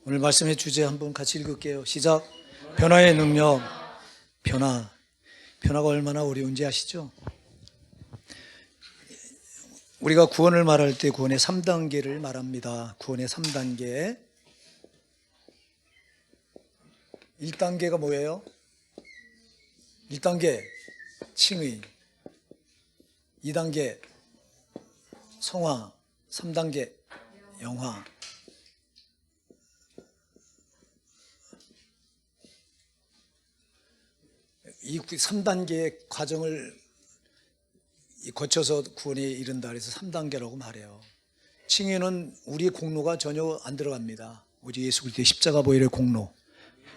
오늘 말씀의 주제 한번 같이 읽을게요. 시작. 변화의 능력. 변화가 얼마나 어려운지 아시죠? 우리가 구원을 말할 때 구원의 3단계를 말합니다. 구원의 3단계. 1단계가 뭐예요? 1단계 칭의, 2단계 성화, 3단계 영화. 이 3단계의 과정을 거쳐서 구원에 이른다 그래서 3단계라고 말해요. 칭의는 우리의 공로가 전혀 안 들어갑니다. 오직 예수 그리스도의 십자가 보혈의 공로.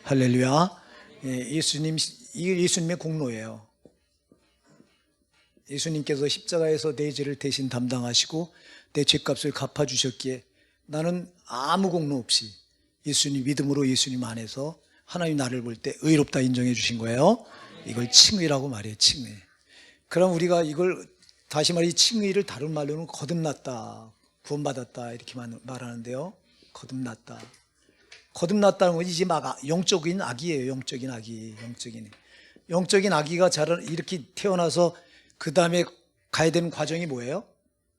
할렐루야. 예수님의 공로예요. 예수님께서 십자가에서 내 죄를 대신 담당하시고 내 죄값을 갚아주셨기에 나는 아무 공로 없이 예수님 믿음으로 예수님 안에서 하나님 나를 볼 때 의롭다 인정해 주신 거예요. 이걸 칭의라고 말해요. 칭의. 그럼 우리가 이걸 다시 말해 칭의를 다른 말로는 거듭났다, 구원받았다 이렇게 말하는데요. 거듭났다는 건 이제 막 영적인 악이에요. 영적인 아기가 이렇게 태어나서 그 다음에 가야 되는 과정이 뭐예요?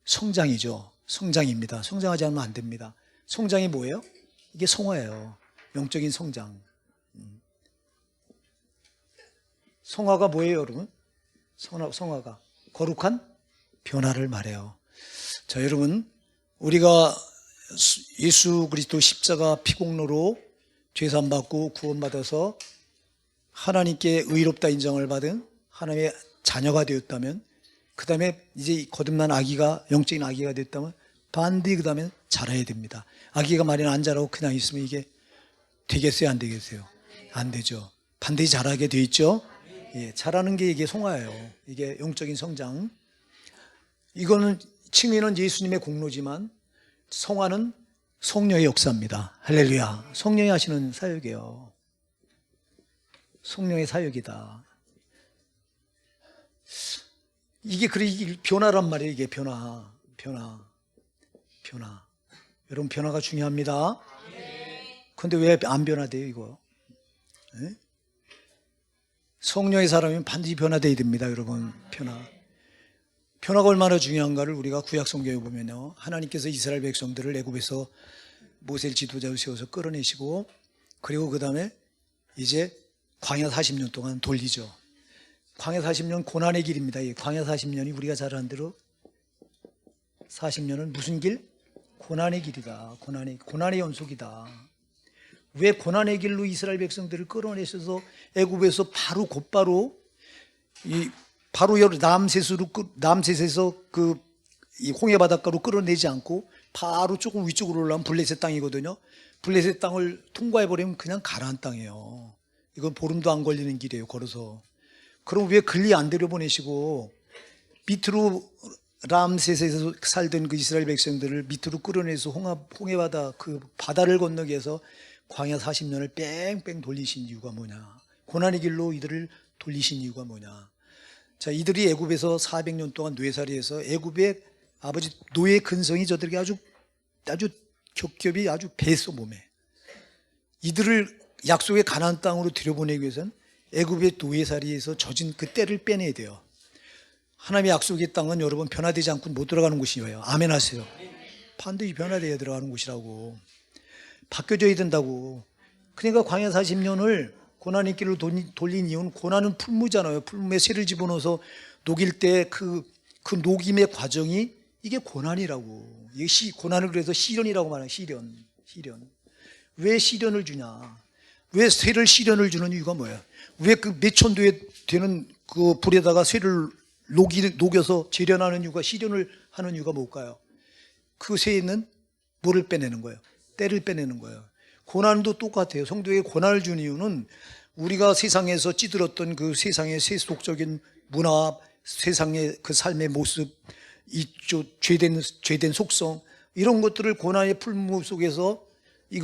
성장이죠. 성장입니다. 성장하지 않으면 안 됩니다. 성장이 뭐예요? 이게 성화예요. 영적인 성장. 성화가 뭐예요, 여러분? 성화가 거룩한 변화를 말해요. 자, 여러분, 우리가 예수 그리스도 십자가 피공로로 죄산 받고 구원받아서 하나님께 의롭다 인정을 받은 하나님의 자녀가 되었다면, 그 다음에 이제 거듭난 아기가 영적인 아기가 됐다면 반드시 그 다음에 자라야 됩니다. 아기가 만약 안 자라고 그냥 있으면 이게 되겠어요, 안 되겠어요? 안 되죠. 반드시 자라게 돼 있죠. 예, 자라는 게 이게 성화예요. 이게 영적인 성장. 이거는 칭의는 예수님의 공로지만 성화는 성령의 역사입니다. 할렐루야. 성령이 하시는 사역이에요. 성령의 사역이다. 이게 변화란 말이에요. 이게 변화. 여러분 변화가 중요합니다. 그런데 왜 안 변화돼요 이거? 네? 성령의 사람이면 반드시 변화돼야 됩니다. 여러분 변화가 얼마나 중요한가를 우리가 구약 성경에 보면요, 하나님께서 이스라엘 백성들을 애굽에서 모세를 지도자로 세워서 끌어내시고, 그리고 그 다음에 이제 광야 40년 동안 돌리죠. 광야 40년 고난의 길입니다. 이 광야 40년이 우리가 잘 아는 대로 40년은 무슨 길? 고난의 길이다. 고난의 연속이다. 왜 고난의 길로 이스라엘 백성들을 끌어내셔서 애굽에서 곧바로 남셋에서 이 홍해 바닷가로 끌어내지 않고 바로 조금 위쪽으로 올라가면 블레셋 땅이거든요. 블레셋 땅을 통과해버리면 그냥 가나안 땅이에요. 이건 보름도 안 걸리는 길이에요, 걸어서. 그럼 왜 근리 안 데려보내시고 밑으로 람셋에서 살던 그 이스라엘 백성들을 밑으로 끌어내서 홍해 바다 그 바다를 건너게 해서 광야 40년을 뺑뺑 돌리신 이유가 뭐냐? 고난의 길로 이들을 돌리신 이유가 뭐냐? 자, 이들이 애굽에서 400년 동안 노예살이해서 애굽의 아버지 노예 근성이 저들에게 아주 겹겹이 아주 배했어, 몸에. 이들을 약속의 가나안 땅으로 들여보내기 위해서는 애굽의 노예살이에서 젖은 그 때를 빼내야 돼요. 하나님의 약속의 땅은 여러분 변화되지 않고 못 들어가는 곳이에요. 아멘 하세요. 반드시 변화되어야 들어가는 곳이라고. 바뀌어져야 된다고. 그러니까 광야 40년을 고난의 길로 돌린 이유는, 고난은 풀무잖아요. 풀무에 쇠를 집어넣어서 녹일 때 그 녹임의 과정이 이게 고난이라고. 고난을 그래서 시련이라고 말해요. 시련. 왜 시련을 주냐? 왜 쇠를 시련을 주는 이유가 뭐예요? 왜 그 몇천도에 되는 그 불에다가 쇠를 녹여서 재련하는 이유가, 시련을 하는 이유가 뭘까요? 그 쇠에 있는 뭐를 빼내는 거예요? 때를 빼내는 거예요. 고난도 똑같아요. 성도에게 고난을 주는 이유는 우리가 세상에서 찌들었던 그 세상의 세속적인 문화, 세상의 그 삶의 모습, 죄된 속성, 이런 것들을 고난의 풀무 속에서 이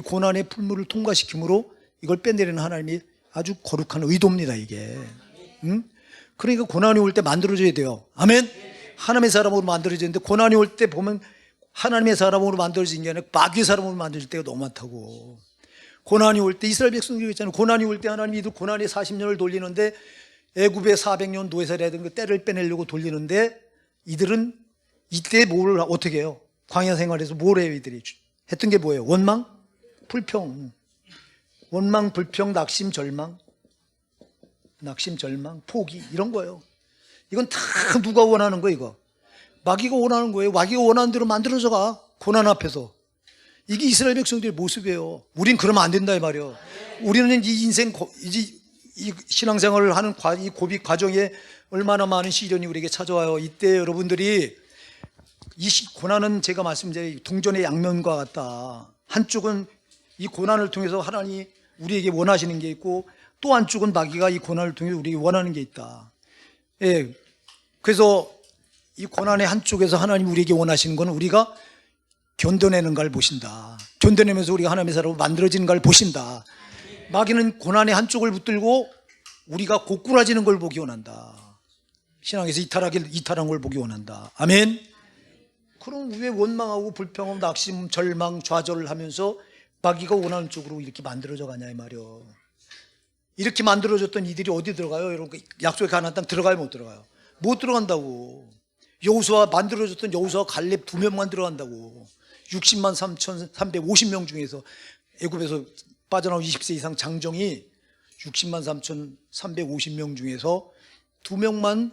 고난의 풀무를 통과시킴으로 이걸 빼내려는 하나님이 아주 거룩한 의도입니다, 이게. 그러니까 고난이 올 때 만들어져야 돼요. 아멘? 하나님의 사람으로 만들어지는데, 고난이 올 때 보면 하나님의 사람으로 만들어진 게 아니라 마귀의 사람으로 만들어질 때가 너무 많다고. 고난이 올 때 이스라엘 백성들이 있잖아요. 고난이 올 때 하나님이 이들 고난의 40년을 돌리는데 애굽의 400년 노예살이라든 그 때를 빼내려고 돌리는데 이들은 이때 뭘 어떻게 해요? 광야 생활에서 뭘 해요? 이들이 했던 게 뭐예요? 원망, 불평, 원망, 불평, 낙심, 절망, 포기 이런 거예요. 이건 다 누가 원하는 거예요? 이거 마귀가 원하는 거예요. 마귀가 원하는 대로 만들어져 가. 고난 앞에서. 이게 이스라엘 백성들의 모습이에요. 우린 그러면 안 된다 이 말이에요. 우리는 이 인생 이 신앙생활을 하는 이 고비 과정에 얼마나 많은 시련이 우리에게 찾아와요. 이때 여러분들이 이 고난은 제가 말씀드린 동전의 양면과 같다. 한쪽은 이 고난을 통해서 하나님이 우리에게 원하시는 게 있고 또 한쪽은 마귀가 이 고난을 통해서 우리에게 원하는 게 있다. 예. 그래서 이 고난의 한쪽에서 하나님 우리에게 원하시는 건 우리가 견뎌내는 걸 보신다. 견뎌내면서 우리가 하나님의 사람으로 만들어지는 걸 보신다. 마귀는 고난의 한쪽을 붙들고 우리가 고꾸라지는 걸 보기 원한다. 신앙에서 이탈한 걸 보기 원한다. 아멘. 그럼 왜 원망하고 불평하고 낙심, 절망, 좌절을 하면서 마귀가 원하는 쪽으로 이렇게 만들어져 가냐 이 말이요. 이렇게 만들어졌던 이들이 어디 들어가요? 여러분 약속의 가나안 땅 들어가요? 못 들어가요? 못 들어간다고. 여호수아 만들어졌던 여호수아 갈렙 2명만 들어간다고. 60만 3,350명 중에서 애굽에서 빠져나온 20세 이상 장정이 60만 3,350명 중에서 2명만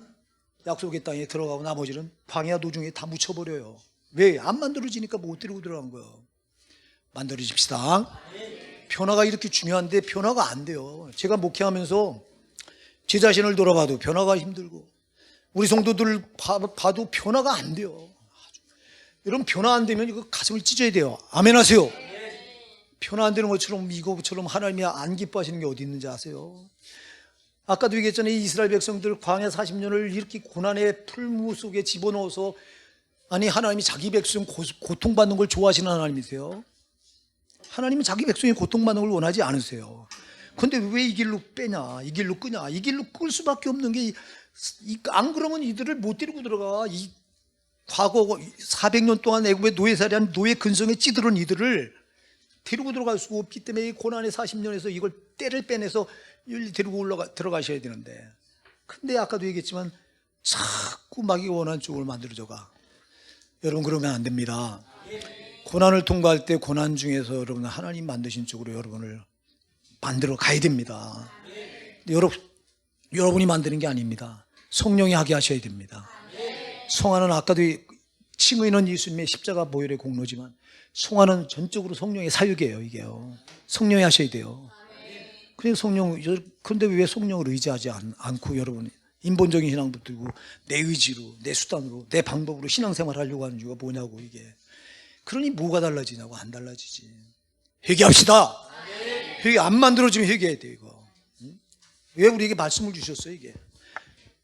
약속의 땅에 들어가고 나머지는 광야 도중에 다 묻혀버려요. 왜? 안 만들어지니까 못 데리고 들어간 거예요. 만들어집시다. 변화가 이렇게 중요한데 변화가 안 돼요. 제가 목회하면서 제 자신을 돌아봐도 변화가 힘들고 우리 성도들 봐도 변화가 안 돼요. 여러분 변화 안 되면 이거 가슴을 찢어야 돼요. 아멘 하세요. 변화 안 되는 것처럼 이거처럼 하나님이 안 기뻐하시는 게 어디 있는지 아세요? 아까도 얘기했잖아요. 이스라엘 백성들 광야 40년을 이렇게 고난의 풀무 속에 집어넣어서 아니 하나님이 자기 백성 고통받는 걸 좋아하시는 하나님이세요. 하나님은 자기 백성이 고통받는 걸 원하지 않으세요. 그런데 왜 이 길로 빼냐, 이 길로 끄냐, 이 길로 끌 수밖에 없는 게 안 그러면 이들을 못 데리고 들어가. 이 과거 400년 동안 애굽의 노예살이한 노예 근성에 찌들은 이들을 데리고 들어갈 수 없기 때문에 이 고난의 40년에서 이걸 때를 빼내서 데리고 들어가셔야 되는데, 근데 아까도 얘기했지만 자꾸 마귀가 원하는 쪽으로 만들어져가. 여러분 그러면 안 됩니다. 고난을 통과할 때 고난 중에서 여러분 하나님 만드신 쪽으로 여러분을 만들어 가야 됩니다. 여러분이 만드는 게 아닙니다. 성령이 하게 하셔야 됩니다. 성화는 아까도 칭의는 예수님의 십자가 보혈의 공로지만 성화는 전적으로 성령의 사역이에요. 이게요. 성령이 하셔야 돼요. 그런데 왜 성령을 의지하지 않고 여러분 인본적인 신앙 붙들고 내 의지로, 내 수단으로, 내 방법으로 신앙생활 하려고 하는 이유가 뭐냐고. 이게 그러니 뭐가 달라지냐고. 안 달라지지. 회개합시다. 회개 안 만들어지면 회개해야 돼요. 이거 왜 우리에게 말씀을 주셨어요? 이게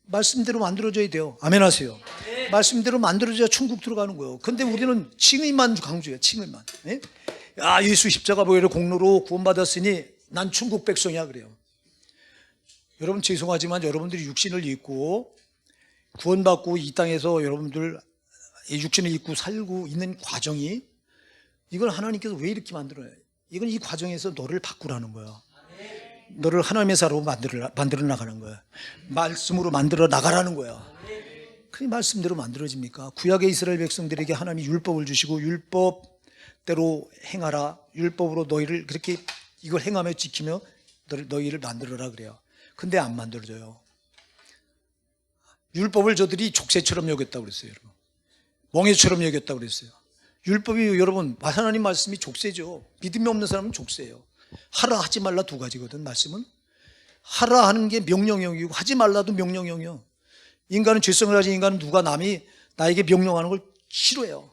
말씀대로 만들어져야 돼요. 아멘 하세요. 말씀대로 만들어져야 천국 들어가는 거예요. 근데 우리는 칭의만 강조해요. 칭의만. 예? 야, 예수 십자가 보혈의 공로로 구원받았으니 난 천국 백성이야 그래요. 여러분 죄송하지만 여러분들이 육신을 입고 구원받고 이 땅에서 여러분들 육신을 입고 살고 있는 과정이, 이걸 하나님께서 왜 이렇게 만들어요? 이건 이 과정에서 너를 바꾸라는 거예요. 너를 하나님의 사람으로 만들어 나가는 거야. 말씀으로 만들어 나가라는 거야. 그 말씀대로 만들어집니까? 구약의 이스라엘 백성들에게 하나님이 율법을 주시고 율법대로 행하라. 율법으로 너희를 그렇게 이걸 행하며 지키며 너희를 만들어라 그래요. 근데 안 만들어져요. 율법을 저들이 족쇄처럼 여겼다고 그랬어요. 여러분. 멍에처럼 여겼다고 그랬어요. 율법이 여러분 하나님 말씀이 족쇄죠. 믿음이 없는 사람은 족쇄예요. 하라 하지 말라 두 가지거든. 말씀은 하라 하는 게 명령형이고 하지 말라도 명령형이요. 인간은 죄성을 가진 인간은 누가 남이 나에게 명령하는 걸 싫어해요.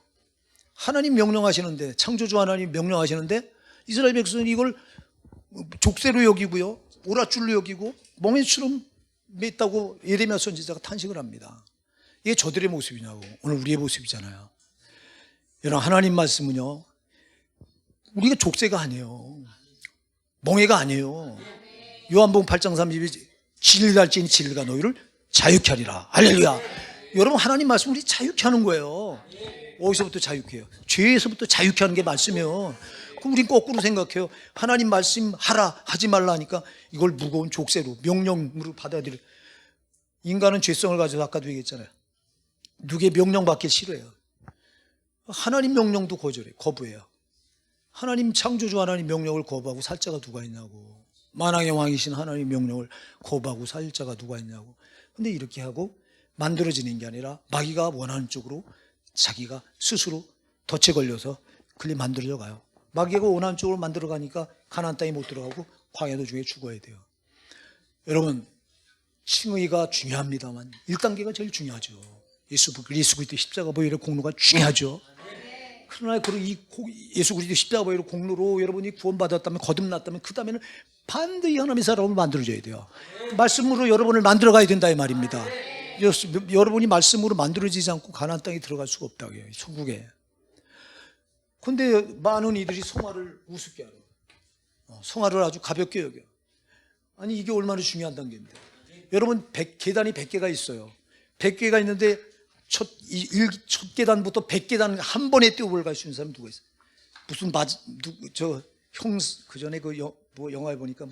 하나님 명령하시는데, 창조주 하나님 명령하시는데 이스라엘 백성은 이걸 족쇄로 여기고요, 오랏줄로 여기고 멍에처럼 맸다고 예레미야 선지자가 탄식을 합니다. 이게 저들의 모습이냐고. 오늘 우리의 모습이잖아요. 여러분 하나님 말씀은요, 우리가 족쇄가 아니에요. 멍해가 아니에요. 요한복음 8장 30절 진리랄지니 진리가 너희를 자유케 하리라. 할렐루야. 여러분 하나님 말씀 우리 자유케 하는 거예요. 어디서부터 자유케요? 죄에서부터 자유케 하는 게 말씀이에요. 그럼 우린 거꾸로 생각해요. 하나님 말씀 하라 하지 말라 하니까 이걸 무거운 족쇄로 명령으로 받아들여. 인간은 죄성을 가져서 아까도 얘기했잖아요. 누구의 명령받기 싫어해요. 하나님 명령도 거부해요. 하나님 창조주 하나님 명령을 거부하고 살 자가 누가 있냐고. 만왕의 왕이신 하나님 명령을 거부하고 살 자가 누가 있냐고. 근데 이렇게 하고 만들어지는 게 아니라 마귀가 원하는 쪽으로 자기가 스스로 덫에 걸려서 그리 만들어져 가요. 마귀가 원하는 쪽으로 만들어 가니까 가나안 땅에 못 들어가고 광야 도중에 죽어야 돼요. 여러분, 칭의가 중요합니다만 1단계가 제일 중요하죠. 예수 그리스도 십자가 보혈의 공로가 중요하죠. 그러나 이 예수 그리스도 십자가 보혈의 공로로 여러분이 구원받았다면, 거듭났다면 그 다음에는 반드시 하나님의 사람을 만들어줘야 돼요. 말씀으로 여러분을 만들어 가야 된다 이 말입니다. 여러분이 말씀으로 만들어지지 않고 가나안 땅에 들어갈 수가 없다고 해요. 천국에. 근데 많은 이들이 성화를 우습게 알아. 성화를 아주 가볍게 여겨. 아니 이게 얼마나 중요한 단계인데. 여러분 계단이 100개가 있어요. 100개가 있는데 첫 계단부터 100계단 한 번에 뛰어 올라갈 수 있는 사람 누가 있어요? 무슨 그 전에 영화에 보니까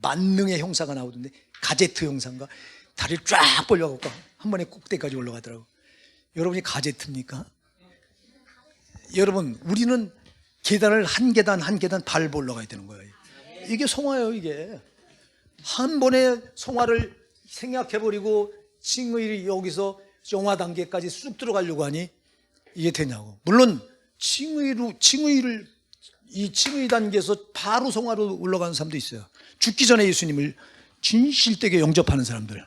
만능의 형사가 나오던데 가제트 형사인가? 다리를 쫙 벌려갖고 한 번에 꼭대기까지 올라가더라고. 여러분이 가제트입니까? 여러분 우리는 계단을 한 계단 한 계단 밟아 올라가야 되는 거예요. 이게 성화예요. 이게 한 번에 성화를 생략해버리고 칭의를 여기서 영화 단계까지 쑥 들어가려고 하니 이게 되냐고. 물론 이 칭의 단계에서 바로 성화로 올라가는 사람도 있어요. 죽기 전에 예수님을 진실되게 영접하는 사람들.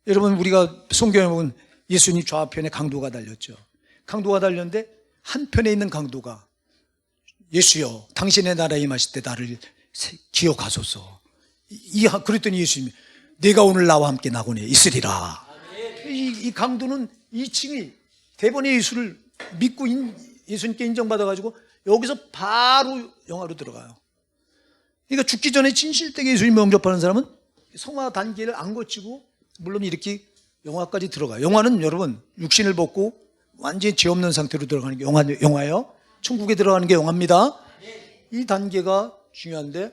여러분 우리가 성경에 보면 예수님 좌편에 강도가 달렸죠. 강도가 달렸는데 한편에 있는 강도가 예수여 당신의 나라에 임하실 때 나를 기억하소서. 그랬더니 예수님이 내가 오늘 나와 함께 낙원에 있으리라. 이 강도는 이 칭의 대번에 예수를 믿고 예수님께 인정받아가지고 여기서 바로 영화로 들어가요. 그러니까 죽기 전에 진실되게 예수님을 영접하는 사람은 성화 단계를 안 거치고 물론 이렇게 영화까지 들어가요. 영화는 여러분 육신을 벗고 완전히 죄 없는 상태로 들어가는 게 영화예요. 천국에 들어가는 게 영화입니다. 이 단계가 중요한데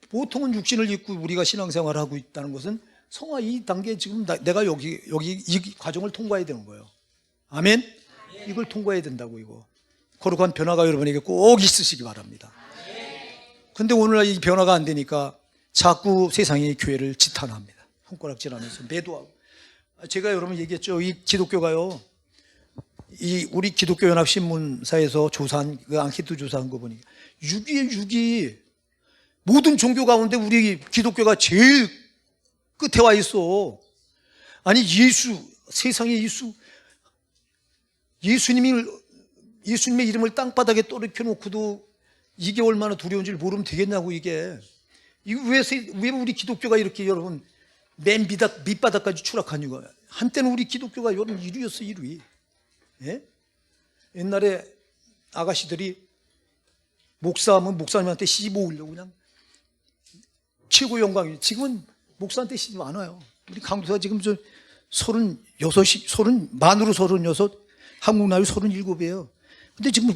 보통은 육신을 입고 우리가 신앙생활을 하고 있다는 것은 성화 이 단계에 지금 내가 여기 이 과정을 통과해야 되는 거예요. 아멘? 이걸 통과해야 된다고. 이거 거룩한 변화가 여러분에게 꼭 있으시기 바랍니다. 근데 오늘날 이 변화가 안 되니까 자꾸 세상이 교회를 지탄합니다. 손가락질하면서 매도하고. 제가 여러분 얘기했죠. 이 기독교가요. 우리 기독교 연합 신문사에서 조사한 그 앙케이트 조사한 거 보니까 6위에 6위. 모든 종교 가운데 우리 기독교가 제일 끝에 와 있어. 아니 세상에 예수님의 이름을 땅바닥에 떨어뜨려 놓고도 이게 얼마나 두려운지를 모르면 되겠냐고. 이게 왜 우리 기독교가 이렇게 여러분 맨 밑바닥까지 추락한 이유가, 한때는 우리 기독교가 여러분 1위였어. 1위. 예? 옛날에 아가씨들이 목사하면 목사님한테 시집 오려고 그냥 최고 영광이. 지금은 목사한테 시집 안 와요. 우리 강도사 지금 만으로 36, 한국 나이 37이에요. 근데 지금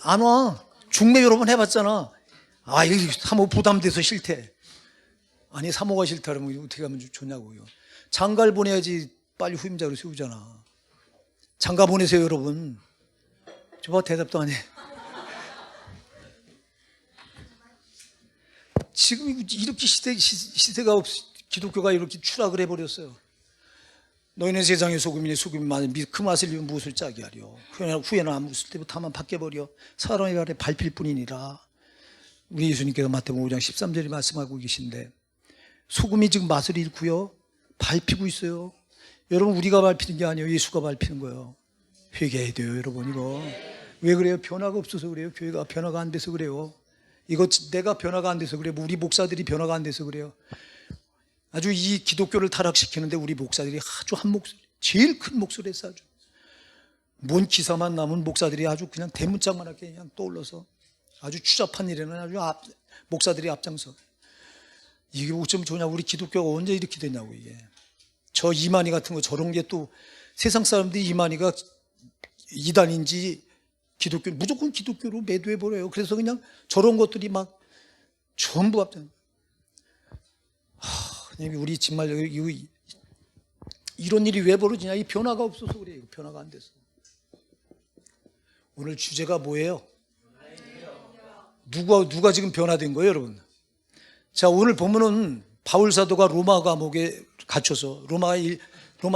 안 와. 중매 여러 번 해봤잖아. 이 사모 부담돼서 싫대. 아니 사모가 싫다 그러면 어떻게 하면 좋냐고요. 장가를 보내야지 빨리 후임자로 세우잖아. 장가 보내세요 여러분. 저봐 대답도 안 해. 지금 이렇게 시대가 기독교가 이렇게 추락을 해버렸어요. 너희는 세상의 소금이니 소금이 많은 그 맛을 입으면 무엇을 짜게 하려. 후에는 안 묻을 때부터 다만 바뀌어버려. 사람의 발에 밟힐 뿐이니라. 우리 예수님께서 마태복음 5장 13절에 말씀하고 계신데 소금이 지금 맛을 잃고요 밟히고 있어요. 여러분 우리가 밟히는 게 아니에요. 예수가 밟히는 거예요. 회개해야 돼요 여러분. 이거 왜 그래요? 변화가 없어서 그래요. 교회가 변화가 안 돼서 그래요. 이거 내가 변화가 안 돼서 그래요. 우리 목사들이 변화가 안 돼서 그래요. 아주 이 기독교를 타락시키는데 우리 목사들이 아주 한 목소리, 제일 큰 목소리에 아주 뭔 기사만 나면 목사들이 아주 그냥 대문짝만하게 그냥 떠올라서 아주 추잡한 일에는 아주 목사들이 앞장서. 이게 어쩜 좋냐. 우리 기독교가 언제 이렇게 되냐고. 이게 저 이만희 같은 거 저런 게 또 세상 사람들이 이만희가 이단인지 기독교, 무조건 기독교로 매도해 버려요. 그래서 그냥 저런 것들이 막 전부 합장. 우리 정말 이런 일이 왜 벌어지냐? 이 변화가 없어서 그래요. 변화가 안 돼서. 오늘 주제가 뭐예요? 누가 지금 변화된 거예요, 여러분? 자, 오늘 보면은 바울 사도가 로마 감옥에 갇혀서 로마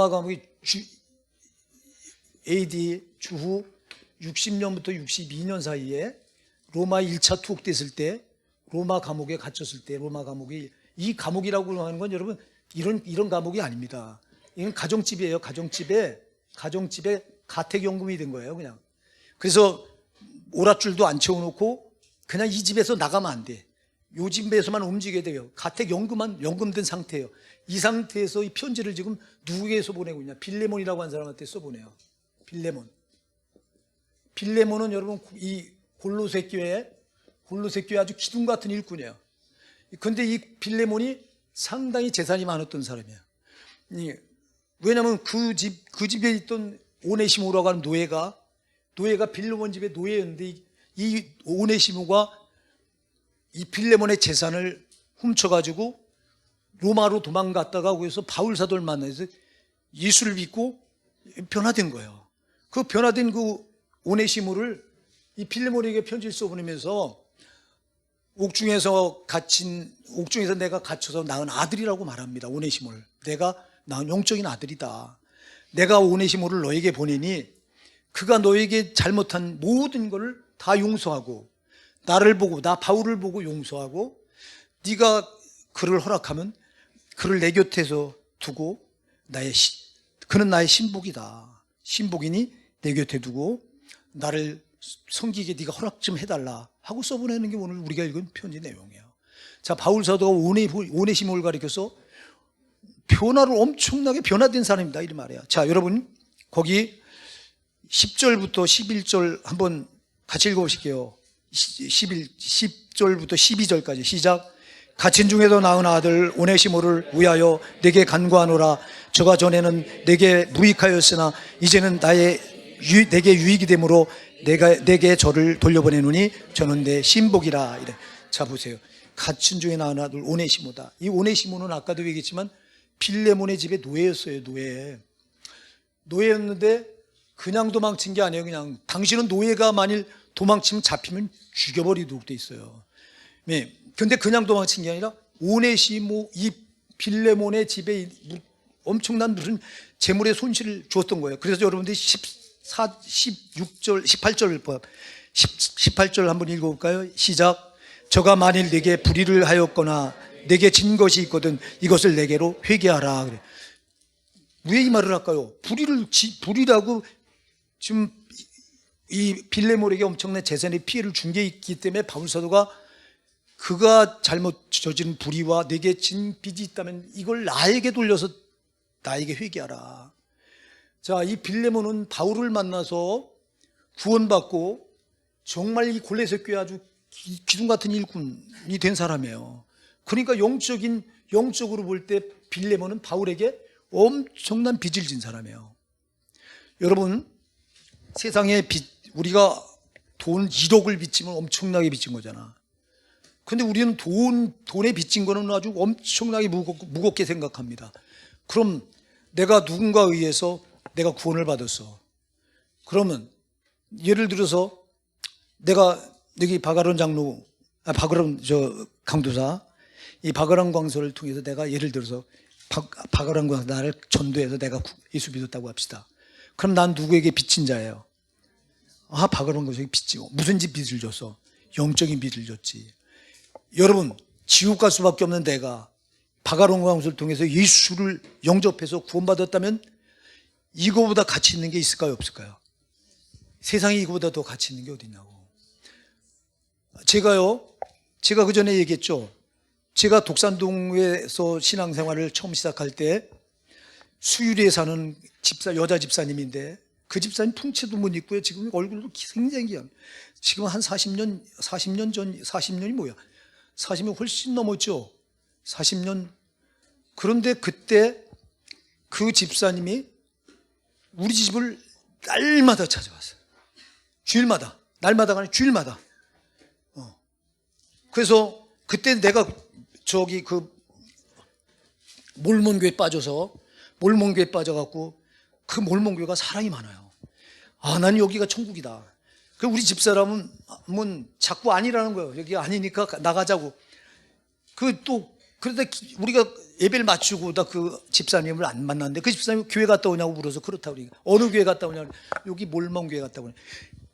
감옥이 AD 주후 60년부터 62년 사이에 로마 1차 투옥됐을 때 로마 감옥에 갇혔을 때 로마 감옥이 이 감옥이라고 하는 건 여러분 이런 감옥이 아닙니다. 이건 가정집이에요. 가정집에 가택연금이 된 거예요, 그냥. 그래서 오랏줄도 안 채워놓고 그냥 이 집에서 나가면 안 돼. 요 집에서만 움직여야 돼요. 가택연금만 연금된 상태예요. 이 상태에서 이 편지를 지금 누구에게서 보내고 있냐? 빌레몬이라고 하는 사람한테 써보내요. 빌레몬은 여러분 이 골로새 교회 아주 기둥 같은 일꾼이에요. 근데 이 빌레몬이 상당히 재산이 많았던 사람이에요. 왜냐하면 그 집에 있던 오네시모라고 하는 노예가 빌레몬 집의 노예였는데 이 오네시모가 이 빌레몬의 재산을 훔쳐가지고 로마로 도망갔다가 거기서 바울 사도를 만나서 예수를 믿고 변화된 거예요. 그 변화된 그 오네시모를 이 빌레몬에게 편지를 써보내면서 옥중에서 내가 갇혀서 낳은 아들이라고 말합니다. 오네시모를 내가 낳은 영적인 아들이다. 내가 오네시모를 너에게 보내니 그가 너에게 잘못한 모든 것을 다 용서하고 나를 보고 나 바울을 보고 용서하고 네가 그를 허락하면 그를 내 곁에서 두고 그는 나의 신복이다. 신복이니 내 곁에 두고 나를 섬기게 네가 허락 좀 해달라 하고 써보내는 게 오늘 우리가 읽은 편지 내용이에요. 자, 바울 사도가 오네시모를 가리켜서 변화를 엄청나게 변화된 사람입니다, 이 말이에요. 자, 여러분 거기 10절부터 11절 한번 같이 읽어보실게요. 10절부터 12절까지 시작. 갇힌 중에도 낳은 아들 오네시모를 위하여 내게 간구하노라. 저가 전에는 내게 무익하였으나 이제는 내게 유익이 되므로 내게 저를 돌려보내노니 저는 내 신복이라. 이래. 자, 보세요. 갇힌 중에 낳은 아들 오네시모다. 이 오네시모는 아까도 얘기했지만 빌레몬의 집에 노예였어요. 노예였는데 그냥 도망친 게 아니에요. 그냥 당신은 노예가 만일 도망치면 잡히면 죽여버리도록 돼 있어요. 네. 근데 그냥 도망친 게 아니라 오네시모 이 빌레몬의 집에 엄청난 무슨 재물의 손실을 줬던 거예요. 그래서 여러분들이 18절 한번 읽어볼까요? 시작. 저가 만일 내게 불의를 하였거나 내게 진 것이 있거든 이것을 내게로 회개하라. 그래. 왜 이 말을 할까요? 불의라고 지금 이 빌레몬에게 엄청난 재산의 피해를 준 게 있기 때문에 바울 사도가 그가 잘못 저지른 불의와 내게 진 빚이 있다면 이걸 나에게 돌려서 나에게 회개하라. 자, 이 빌레몬은 바울을 만나서 구원받고 정말 이 골로새 교회 아주 기둥 같은 일꾼이 된 사람이에요. 그러니까 영적으로 볼 때 빌레몬은 바울에게 엄청난 빚을 진 사람이에요. 여러분, 세상에 우리가 돈 1억을 빚지면 엄청나게 빚진 거잖아. 근데 우리는 돈에 빚진 거는 아주 엄청나게 무겁게 생각합니다. 그럼 내가 누군가에 의해서 내가 구원을 받았어. 그러면 예를 들어서 내가 여기 박아론 강도사 이 박아론 광서를 통해서 내가 예를 들어서 박아론 광서 나를 전도해서 내가 예수 믿었다고 합시다. 그럼 난 누구에게 빚진 자예요? 박아론 광서에게 빚지. 무슨 집 빚을 줬어? 영적인 빚을 줬지. 여러분, 지옥 갈 수밖에 없는 내가 박아론 광서를 통해서 예수를 영접해서 구원받았다면 이거보다 가치 있는 게 있을까요, 없을까요? 세상에 이거보다 더 가치 있는 게 어디 있냐고. 제가 그 전에 얘기했죠. 제가 독산동에서 신앙생활을 처음 시작할 때 수유리에 사는 여자 집사님인데 그 집사님 풍채도 못 입고요. 지금 얼굴도 굉장히 지금 한 40년이 뭐야? 40년 훨씬 넘었죠. 40년. 그런데 그때 그 집사님이 우리 집을 날마다 찾아왔어요. 주일마다. 날마다가 아니라 주일마다. 그래서 그때 내가 저기 그 몰몬교에 빠져서 몰몬교에 빠져갖고 그 몰몬교가 사랑이 많아요. 아, 난 여기가 천국이다. 그 우리 집사람은 자꾸 아니라는 거예요. 여기 아니니까 나가자고. 그러다 우리가 예배를 마치고 나 그 집사님을 안 만났는데 그 집사님이 교회 갔다 오냐고 물어서 그렇다고 그러니까 어느 교회 갔다 오냐고 여기 몰몬교회 갔다 오냐.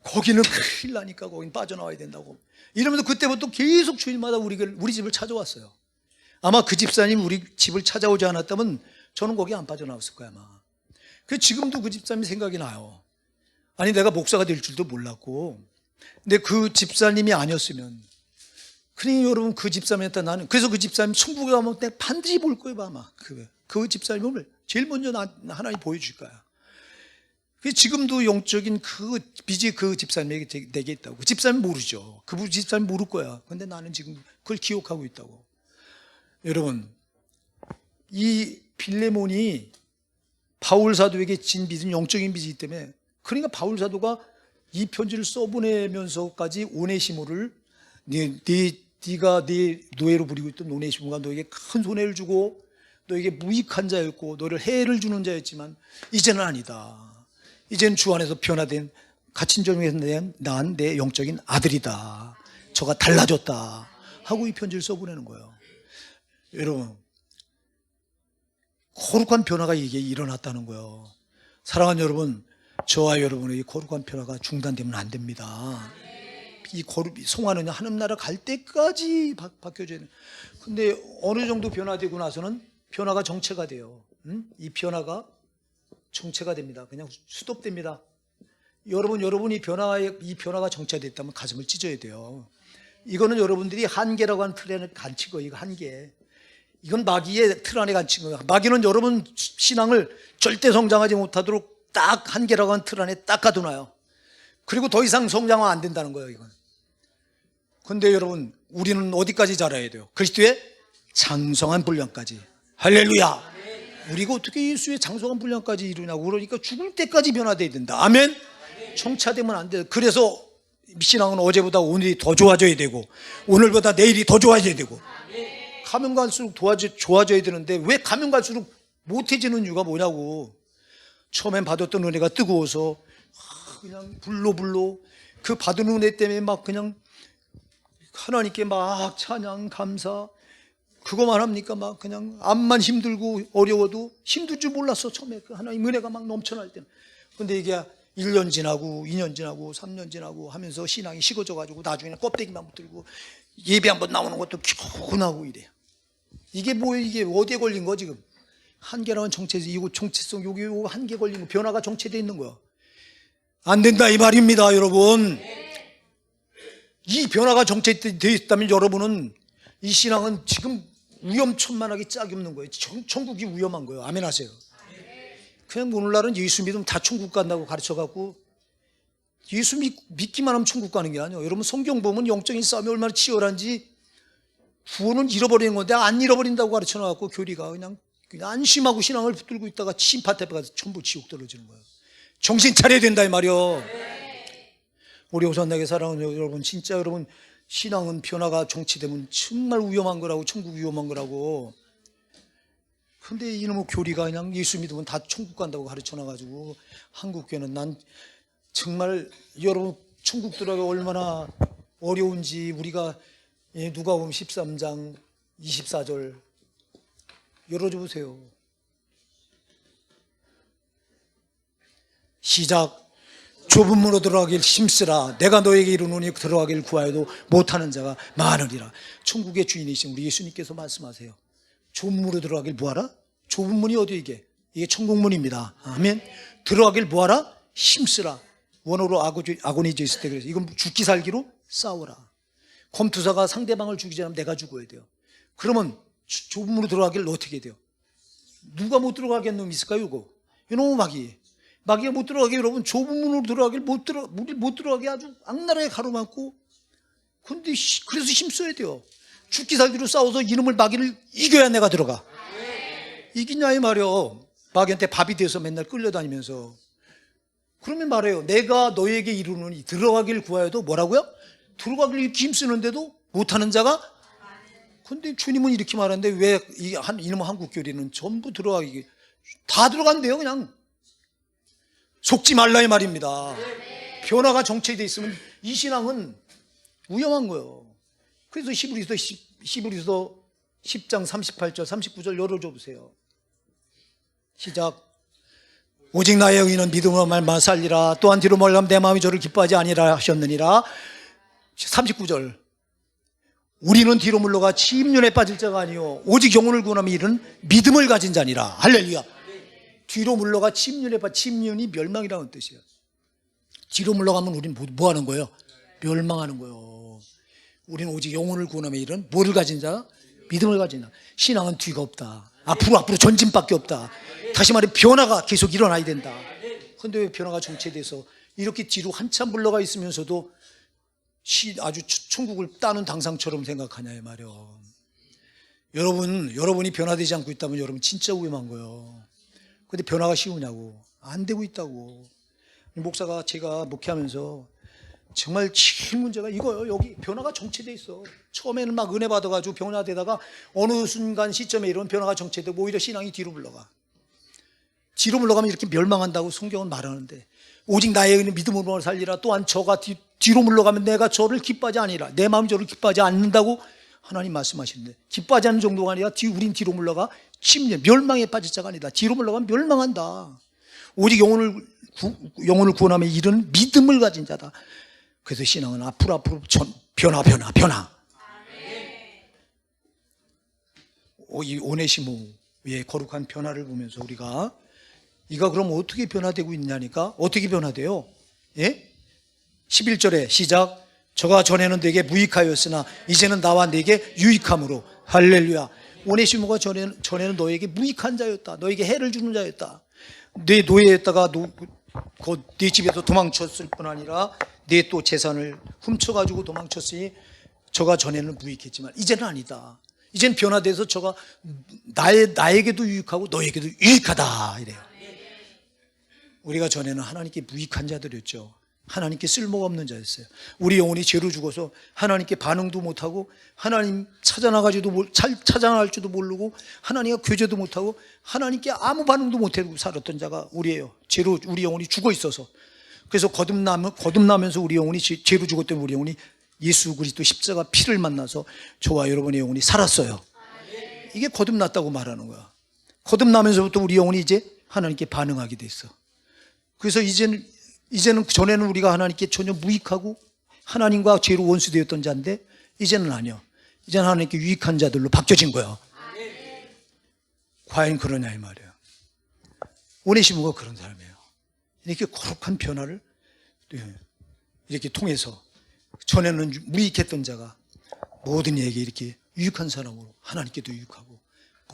거기는 큰일 나니까 거긴 빠져나와야 된다고. 이러면서 그때부터 계속 주일마다 우리 집을 찾아왔어요. 아마 그 집사님 우리 집을 찾아오지 않았다면 저는 거기 안 빠져나왔을 거야 아마. 그 지금도 그 집사님이 생각이 나요. 아니 내가 목사가 될 줄도 몰랐고 근데 그 집사님이 아니었으면 그러니 여러분 그 집사님한테 나는 그래서 그 집사님 천국에 가면 내가 반드시 볼 거예요 아마. 그 집사님을 제일 먼저 하나님 보여줄 거야. 지금도 영적인 그 빚이 그 집사님에게 내게 있다고. 그 집사님 모르죠. 그 집사님 모를 거야. 근데 나는 지금 그걸 기억하고 있다고. 여러분, 이 빌레몬이 바울 사도에게 진 빚은 영적인 빚이기 때문에 그러니까 바울 사도가 이 편지를 써보내면서까지 오네시모를 네가 네 노예로 부리고 있던 오네시모가 너에게 큰 손해를 주고 너에게 무익한 자였고 너를 해를 주는 자였지만 이제는 아니다. 이제는 주 안에서 변화된 갇힌 종에서 낳은 내 영적인 아들이다. 저가 달라졌다 하고 이 편지를 써보내는 거예요. 여러분, 거룩한 변화가 이게 일어났다는 거예요. 사랑하는 여러분, 저와 여러분의 이 거룩한 변화가 중단되면 안 됩니다. 이 송화는 하늘 나라 갈 때까지 바뀌어져야 돼요. 근데 어느 정도 변화되고 나서는 변화가 정체가 돼요. 이 변화가 정체가 됩니다. 그냥 스톱됩니다. 여러분이 이 변화가 정체됐다면 가슴을 찢어야 돼요. 이거는 여러분들이 한계라고 하는 틀 안에 갇힌 거예요. 이거 한계. 이건 마귀의 틀 안에 갇힌 거예요. 마귀는 여러분 신앙을 절대 성장하지 못하도록 딱 한계라고 하는 틀 안에 딱 가둬놔요. 그리고 더 이상 성장은 안 된다는 거예요. 이건. 근데 여러분 우리는 어디까지 자라야 돼요? 그리스도의 장성한 분량까지. 할렐루야. 우리가 어떻게 예수의 장성한 분량까지 이루냐고. 그러니까 죽을 때까지 변화돼야 된다. 아멘. 정차되면 안 돼요. 그래서 신앙은 어제보다 오늘이 더 좋아져야 되고 오늘보다 내일이 더 좋아져야 되고 가면 갈수록 좋아져야 되는데 왜 가면 갈수록 못해지는 이유가 뭐냐고. 처음엔 받았던 은혜가 뜨거워서 그냥 불로 그 받은 은혜 때문에 막 그냥 하나님께 막 찬양 감사 그거만 합니까? 막 그냥 암만 힘들고 어려워도 힘들 줄 몰랐어. 처음에 그 하나님 은혜가 막 넘쳐날 때는. 근데 이게 1년 지나고 2년 지나고 3년 지나고 하면서 신앙이 식어져 가지고 나중에는 껍데기만 붙들고 예배 한번 나오는 것도 기분하고 이래요. 이게 뭐예요? 이게 어디에 걸린 거 지금? 한계라는 정체성, 이거 정체성 여기 한계 걸린 거, 변화가 정체되어 있는 거야. 안 된다 이 말입니다, 여러분. 이 변화가 정체되어 있다면 여러분은 이 신앙은 지금 위험천만하게 짝이 없는 거예요. 천국이 위험한 거예요. 아멘 하세요. 그냥 오늘날은 예수 믿으면 다 천국 간다고 가르쳐갖고 예수 믿기만 하면 천국 가는 게 아니에요. 여러분 성경 보면 영적인 싸움이 얼마나 치열한지 구원은 잃어버리는 건데 안 잃어버린다고 가르쳐놔갖고 교리가 그냥 안심하고 신앙을 붙들고 있다가 심판 때 가서 전부 지옥 떨어지는 거예요. 정신 차려야 된다 이 말이요. 우리 호산나게 사랑하는 여러분, 진짜 여러분 신앙은 변화가 정치되면 정말 위험한 거라고. 천국 위험한 거라고. 근데 이놈의 교리가 그냥 예수 믿으면 다 천국 간다고 가르쳐놔가지고 한국교회는 난 정말 여러분 천국 들어가기 얼마나 어려운지 우리가 누가복음 13장 24절 열어줘 보세요. 시작. 좁은 문으로 들어가길 힘쓰라. 내가 너에게 이르노니 들어가길 구하여도 못하는 자가 많으리라. 천국의 주인이신 우리 예수님께서 말씀하세요. 좁은 문으로 들어가길 뭐하라? 좁은 문이 어디 이게 천국문입니다. 아멘. 들어가길 뭐하라? 힘쓰라. 원어로 아고니즈 있을 때 그래서 이건 죽기 살기로 싸우라. 검투사가 상대방을 죽이지 않으면 내가 죽어야 돼요. 그러면 좁은 문으로 들어가길 어떻게 돼요? 누가 못 들어가게 한 놈이 있을까요? 이놈의 마귀가 못 들어가게. 여러분 좁은 문으로 들어가길 못 들어가게 아주 악랄하게 가로막고. 근데 그래서 힘써야 돼요. 죽기 살기로 싸워서 이놈을 마귀를 이겨야 내가 들어가. 이기냐 이 말이요. 마귀한테 밥이 돼서 맨날 끌려다니면서 그러면 말해요. 내가 너에게 이르노니 들어가길 구하여도 뭐라고요? 들어가길 힘쓰는데도 못하는 자가. 근데 주님은 이렇게 말하는데 왜 이놈 한국교리는 전부 들어가기 다 들어간대요. 그냥 속지 말라 이 말입니다. 변화가 정체되어 있으면 이 신앙은 위험한 거예요. 그래서 히브리서 10장 38절 39절 열어줘 보세요. 시작. 오직 나의 의인은 믿음으로 말만 살리라. 또한 뒤로 멀가면 내 마음이 저를 기뻐하지 아니라 하셨느니라. 39절. 우리는 뒤로 물러가 침륜에 빠질 자가 아니요 오직 영혼을 구원하며 이르는 믿음을 가진 자니라. 할렐루야. 뒤로 물러가 침륜에 침륜이 멸망이라는 뜻이에요. 뒤로 물러가면 우리는 뭐 하는 거예요? 멸망하는 거예요. 우리는 오직 영혼을 구원하며 이르는 뭐를 가진 자? 믿음을 가진 자. 신앙은 뒤가 없다. 앞으로 전진밖에 없다. 다시 말해 변화가 계속 일어나야 된다. 그런데 왜 변화가 정체돼서 이렇게 뒤로 한참 물러가 있으면서도 아주 천국을 따는 당상처럼 생각하냐 이 말이요. 여러분이 변화되지 않고 있다면 여러분 진짜 위험한 거예요. 근데 변화가 쉬우냐고. 안 되고 있다고. 목사가 제가 목회하면서 정말 제일 문제가 이거예요. 여기 변화가 정체돼 있어. 처음에는 막 은혜 받아가지고 변화되다가 어느 순간 시점에 이런 변화가 정체되고 오히려 신앙이 뒤로 물러가. 뒤로 물러가면 이렇게 멸망한다고 성경은 말하는데 오직 나의 믿음으로 살리라. 또한 저가 뒤로 물러가면 내가 저를 기뻐하지 아니라 내 마음이 저를 기뻐하지 않는다고 하나님 말씀하시는데 구하지 않는 정도가 아니라 우린 뒤로 물러가 침략 멸망에 빠질 자가 아니다. 뒤로 물러가면 멸망한다. 오직 영혼을 구원하며 이르는 믿음을 가진 자다. 그래서 신앙은 앞으로 변화. 이 오네시모의 거룩한 변화를 보면서 우리가 이가 그럼 어떻게 변화되고 있냐니까. 어떻게 변화돼요? 예? 11절에 시작. 저가 전에는 내게 무익하였으나 이제는 나와 내게 유익함으로. 할렐루야. 오네시모가 전에는 너에게 무익한 자였다. 너에게 해를 주는 자였다. 내 노예였다가 네 집에서 도망쳤을 뿐 아니라 내 또 재산을 훔쳐가지고 도망쳤으니 저가 전에는 무익했지만 이제는 아니다. 이제는 변화돼서 저가 나에게도 유익하고 너에게도 유익하다 이래요. 우리가 전에는 하나님께 무익한 자들이었죠. 하나님께 쓸모가 없는 자였어요. 우리 영혼이 죄로 죽어서 하나님께 반응도 못하고 하나님 찾아나갈지도 모르고 하나님과 교제도 못하고 하나님께 아무 반응도 못하고 살았던 자가 우리예요. 죄로 우리 영혼이 죽어 있어서. 그래서 거듭나면서 우리 영혼이 죄로 죽었던 우리 영혼이 예수 그리스도 십자가 피를 만나서 저와 여러분의 영혼이 살았어요. 이게 거듭났다고 말하는 거야. 거듭나면서부터 우리 영혼이 이제 하나님께 반응하게 됐어. 그래서 이제는 전에는 우리가 하나님께 전혀 무익하고 하나님과 죄로 원수되었던 자인데 이제는 아니야. 이제는 하나님께 유익한 자들로 바뀌어진 거야. 과연 그러냐 이 말이야. 오네시모가 그런 사람이에요. 이렇게 거룩한 변화를 이렇게 통해서 전에는 무익했던 자가 모든 이에게 이렇게 유익한 사람으로 하나님께도 유익하고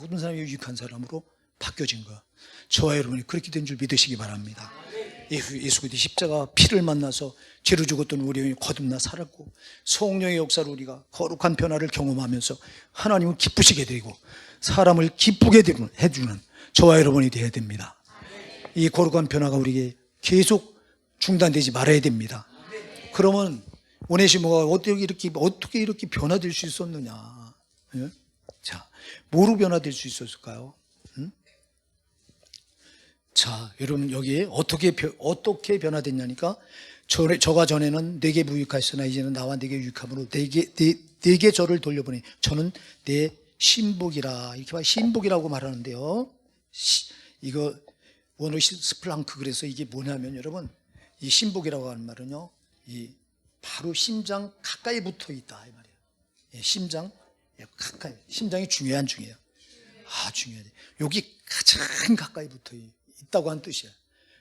모든 사람이 유익한 사람으로 바뀌어진 거야. 저와 여러분이 그렇게 된 줄 믿으시기 바랍니다. 예수 그리스도 십자가 피를 만나서 죄로 죽었던 우리 영혼이 거듭나 살았고 성령의 역사로 우리가 거룩한 변화를 경험하면서 하나님을 기쁘시게 되고 사람을 기쁘게 해주는 저와 여러분이 되어야 됩니다. 이 거룩한 변화가 우리에게 계속 중단되지 말아야 됩니다. 그러면 오네시모가 어떻게 이렇게 변화될 수 있었느냐? 예? 자, 뭐로 변화될 수 있었을까요? 자, 여러분 여기에 어떻게 변화됐냐니까 저가 전에는 내게 무익하였으나 이제는 나와 내게 유익함으로 내게 저를 돌려보니 저는 내 신복이라. 이렇게 신복이라고 말하는데요. 이거 원어 스플랑크. 그래서 이게 뭐냐면 여러분 이 신복이라고 하는 말은요 바로 심장 가까이 붙어 있다 이 말이에요. 예, 심장 가까이. 심장이 중요해요. 중요하지. 여기 가장 가까이 붙어 있다고 하는 뜻이야.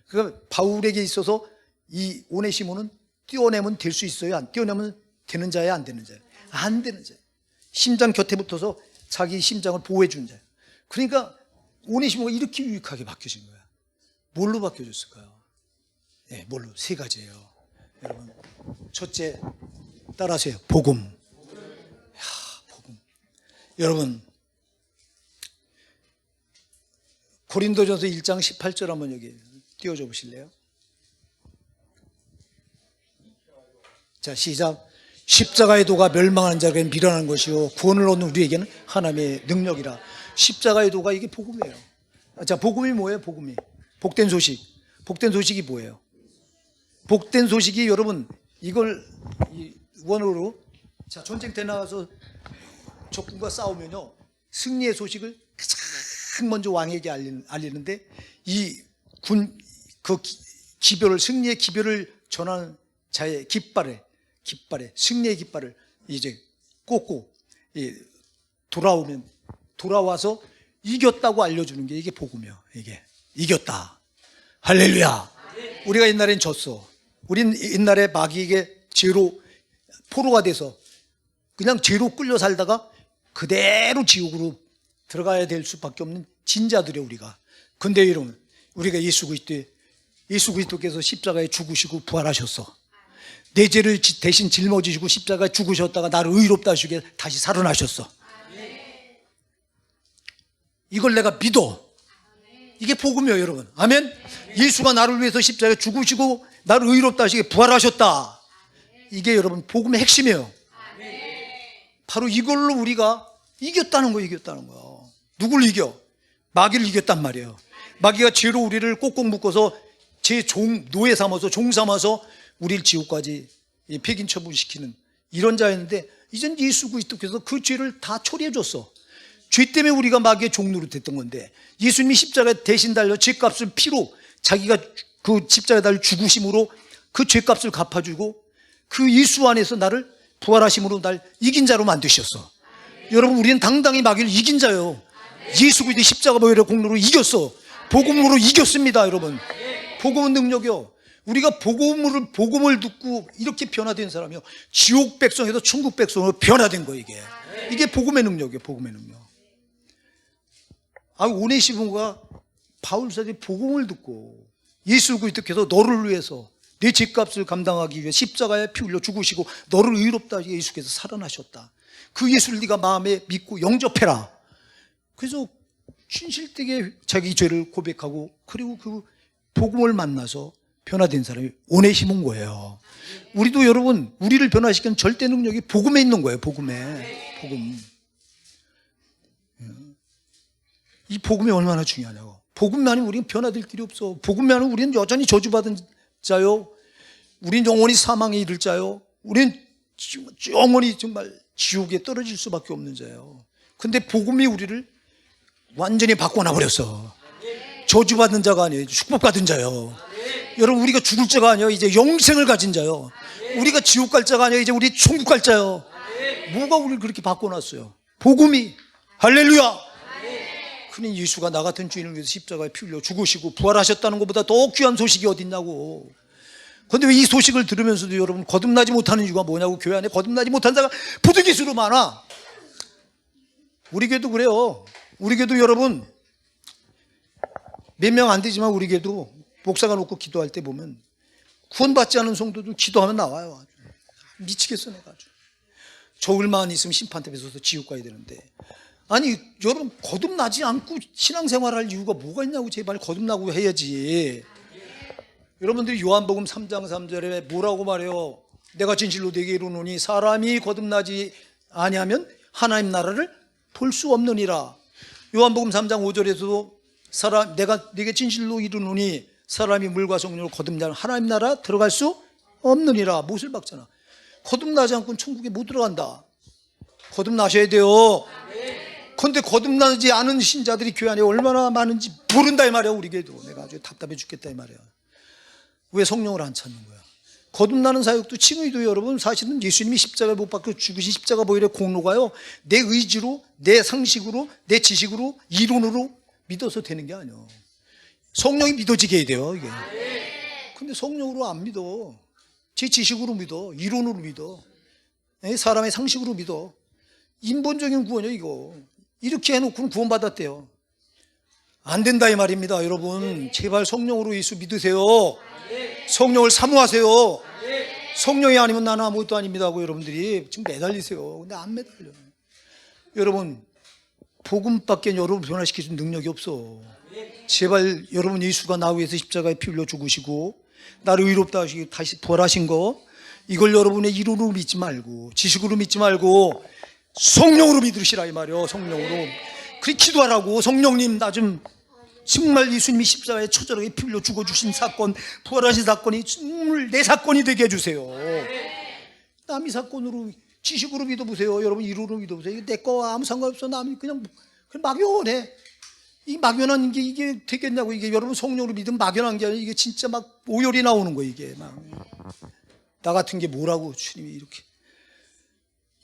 그러니까 바울에게 있어서 이 오네시모는 떼어내면 될 수 있어요? 안 떼어내면 되는 자예요? 안 되는 자예요? 안 되는 자예요. 심장 곁에 붙어서 자기 심장을 보호해 주는 자예요. 그러니까 오네시모가 이렇게 유익하게 바뀌어진 거야. 뭘로 바뀌어졌을까요? 네, 뭘로? 세 가지예요. 여러분, 첫째 따라하세요. 복음. 복음. 여러분 고린도전서 1장 18절 한번 여기 띄워줘 보실래요? 자, 시작. 십자가의 도가 멸망하는 자에게는 미련한 것이요 구원을 얻는 우리에게는 하나님의 능력이라. 십자가의 도가 이게 복음이에요. 자, 복음이 뭐예요? 복음이 복된 소식. 복된 소식이 뭐예요? 복된 소식이 여러분 이걸 원어로, 자, 전쟁 때 나가서 적군과 싸우면요 승리의 소식을 가장 먼저 왕에게 알리는데 이 군 그 기별을, 승리의 기별을 전하는 자의 깃발에 승리의 깃발을 이제 꽂고 돌아와서 이겼다고 알려주는 게 이게 복음이에요. 이게 이겼다. 할렐루야. 우리가 옛날엔 졌어. 우린 옛날에 마귀에게 죄로 포로가 돼서 그냥 죄로 끌려 살다가 그대로 지옥으로 들어가야 될 수밖에 없는 진자들이에요, 우리가. 근데 여러분, 우리가 예수 그리스도께서 십자가에 죽으시고 부활하셨어. 내 죄를 대신 짊어지시고 십자가에 죽으셨다가 나를 의롭다 하시게 다시 살아나셨어. 이걸 내가 믿어. 이게 복음이에요, 여러분. 아멘. 예수가 나를 위해서 십자가에 죽으시고 나를 의롭다 하시게 부활하셨다. 이게 여러분 복음의 핵심이에요. 바로 이걸로 우리가 이겼다는 거예요. 누굴 이겨? 마귀를 이겼단 말이에요. 마귀가 죄로 우리를 꼭꼭 묶어서 제 노예 삼아서 종 삼아서 우리를 지옥까지 폐긴 처분시키는 이런 자였는데, 이젠 예수 그리스도께서 그 죄를 다 처리해 줬어. 죄 때문에 우리가 마귀의 종노릇 됐던 건데 예수님이 십자가에 대신 달려 죄값을 피로 자기가 그 십자가에 달려 죽으심으로 그 죄값을 갚아주고 그 예수 안에서 나를 부활하심으로 날 이긴 자로 만드셨어. 여러분, 우리는 당당히 마귀를 이긴 자예요. 예수 그리스도 십자가 보혈의 공로로 이겼어. 복음으로 이겼습니다. 여러분, 복음은 능력이요. 우리가 복음을 듣고 이렇게 변화된 사람이요, 지옥 백성에서 천국 백성으로 변화된 거예요. 이게 복음의 능력이에요. 복음의 능력. 오네시모가 바울 사도의 복음을 듣고 예수 그리스도께서 너를 위해서 내 죄값을 감당하기 위해 십자가에 피 흘려 죽으시고 너를 의롭다 하시게 예수께서 살아나셨다. 그 예수를 네가 마음에 믿고 영접해라. 그래서 진실되게 자기 죄를 고백하고 그리고 그 복음을 만나서 변화된 사람이 오네시모인 거예요. 우리도 여러분, 우리를 변화시키는 절대 능력이 복음에 있는 거예요. 복음. 이 복음이 얼마나 중요하냐고. 복음이 아니면 우리는 변화될 길이 없어. 복음이 아니면 우리는 여전히 저주받은 자요, 우린 영원히 사망에 이를 자요, 우린 영원히 정말 지옥에 떨어질 수밖에 없는 자예요. 근데 복음이 우리를 완전히 바꿔놔버렸어. 저주받는 자가 아니에요. 축복받은 자요. 여러분, 우리가 죽을 자가 아니에요. 이제 영생을 가진 자요. 우리가 지옥 갈 자가 아니에요. 이제 우리 천국 갈 자요. 뭐가 우리를 그렇게 바꿔놨어요? 복음이. 할렐루야. 그러니 예수가 나 같은 주인을 위해서 십자가에 피 흘려 죽으시고 부활하셨다는 것보다 더 귀한 소식이 어딨냐고. 그런데 왜 이 소식을 들으면서도 여러분 거듭나지 못하는 이유가 뭐냐고. 교회 안에 거듭나지 못한 자가 부득이수로 많아. 우리 교회도 그래요. 우리 교회도 여러분 몇 명 안 되지만 우리 교회도 목사가 놓고 기도할 때 보면 구원받지 않은 성도들 기도하면 나와요. 아주. 미치겠어 내가 아주. 저울만 있으면 심판대에 서서 지옥 가야 되는데, 아니 여러분, 거듭나지 않고 신앙생활할 이유가 뭐가 있냐고. 제발 거듭나고 해야지. 여러분들이 요한복음 3장 3절에 뭐라고 말해요? 내가 진실로 네게 이르노니 사람이 거듭나지 아니하면 하나님 나라를 볼 수 없느니라. 요한복음 3장 5절에서도 내가 네게 진실로 이르노니 사람이 물과 성령으로 거듭나지 않으면 하나님 나라 들어갈 수 없느니라. 못을 박잖아. 거듭나지 않고는 천국에 못 들어간다. 거듭나셔야 돼요. 그런데 거듭나지 않은 신자들이 교회 안에 얼마나 많은지 모른다 이 말이야. 우리 교회도. 내가 아주 답답해 죽겠다 이 말이야. 왜 성령을 안 찾는 거야? 거듭나는 사역도 칭의도 여러분, 사실은 예수님이 십자가에 못 박혀 죽으신 십자가 보혈의 공로가요, 내 의지로, 내 상식으로, 내 지식으로, 이론으로 믿어서 되는 게 아니야. 성령이 믿어지게 해야 돼요, 이게. 근데 성령으로 안 믿어. 제 지식으로 믿어. 이론으로 믿어. 사람의 상식으로 믿어. 인본적인 구원이야 이거. 이렇게 해놓고는 구원받았대요. 안 된다 이 말입니다. 여러분, 제발 성령으로 예수 믿으세요. 성령을 사모하세요. 성령이 아니면 나는 아무것도 아닙니다 하고 여러분들이 지금 매달리세요. 근데 안 매달려. 여러분, 복음밖에 여러분 변화시킬 수 있는 능력이 없어. 제발 여러분, 예수가 나 위해서 십자가에 피 흘려 죽으시고 나를 의롭다 하시고 다시 부활하신 거, 이걸 여러분의 이론으로 믿지 말고 지식으로 믿지 말고 성령으로 믿으시라 이 말이요. 성령으로. 그렇게 기도하라고. 성령님 나 좀 정말 예수님이 십자가에 처절하게 피 흘려 죽어주신 사건, 부활하신 사건이 정말 내 사건이 되게 해주세요. 남이 사건으로 지식으로 믿어보세요. 여러분 이론으로 믿어보세요. 이거 내 거와 아무 상관없어. 남이 그냥 막연해. 이 막연한 게 이게 되겠냐고. 이게 여러분 성령으로 믿으면 막연한 게 아니라 이게 진짜 막 오열이 나오는 거예요. 이게 막. 나 같은 게 뭐라고 주님이